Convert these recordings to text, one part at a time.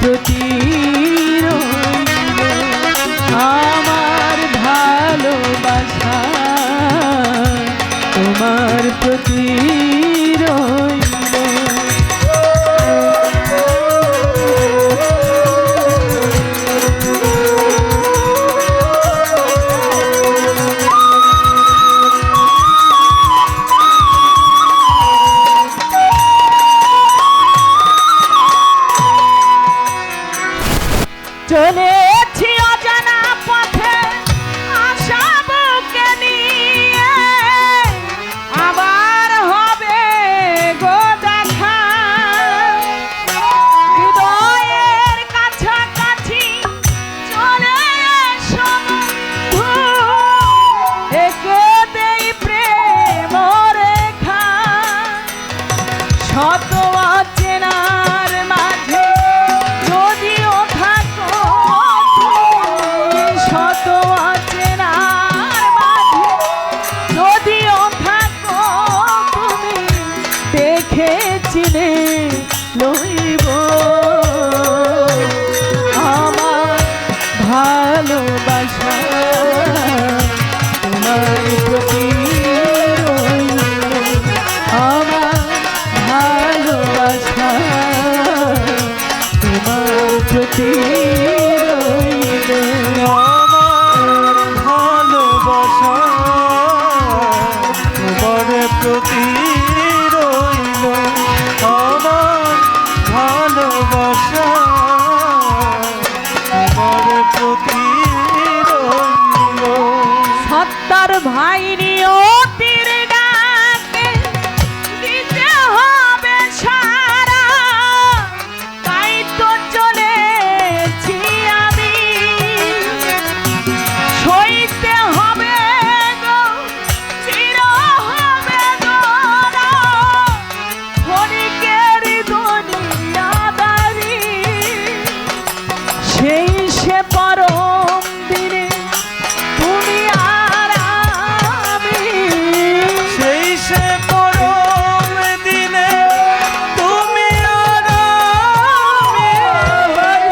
প্রতি আমার ভালোবাসা তোমার প্রতি চলেছি অজানা পথে আশা বুকে নিয়ে, আবার হবে গো দেখা। হৃদয়ের কাছাকাছি চলে এসো বন্ধু, এঁকে দেই প্রেম রেখা। শত অচেনার মাঝে যদিও থাকো তুমি, শত অচেনার মাঝে যদিও থাকো তুমি, দেখে চিনে লইব আমার ভালোবাসা তোমার প্রতি আমার ভালোবাসা তোমার প্রতি আমার ভালোবাসা তোমার প্রতি রইল, আমার ভালোবাসা তোমার প্রতি রইল। সত্তর ভাই নিয়তির ডাকে দিতে হবে সারা, তাই তো চলেছি আমি। সইতে হবে গো চির হবে গোরা, ক্ষণিকের দুনিয়াদারি। সেই সে পরম দিনে তুমি আর আমি, সেই সে পরম দিনে তুমি আর আমি,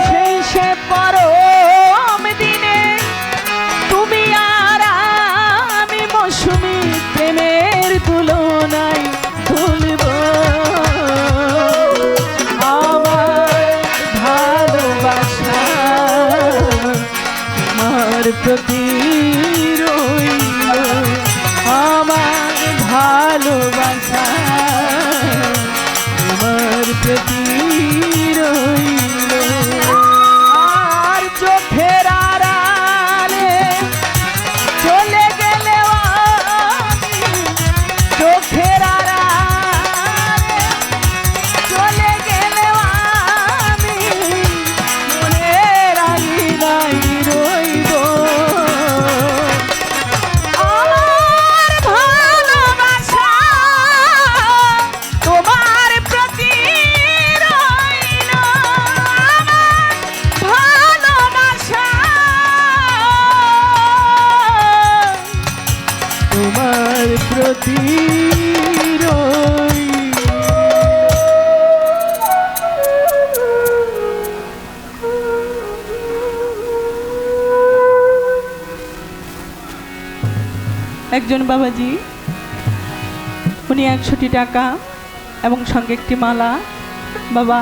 সেই সে পরম দিনে তুমি আর আমি, মৌসুমী প্রেমের তুলনায় তুলব আমার ভালোবাসা তোমার প্রতি রইল, আমার ভালোবাসা তোমার প্রতি রইল। আর চোখের আড়ালে চলে গেলেও আমি, চোখের আড়ালে চলে গেলেও আমি, মনের আঙিনায় রইব আমার ভালোবাসা তোমার প্রতি রইল, আমার ভালোবাসা তোমার প্রতি একজন বাবাজি, উনি 100টি টাকা এবং সঙ্গে একটি মালা বাবা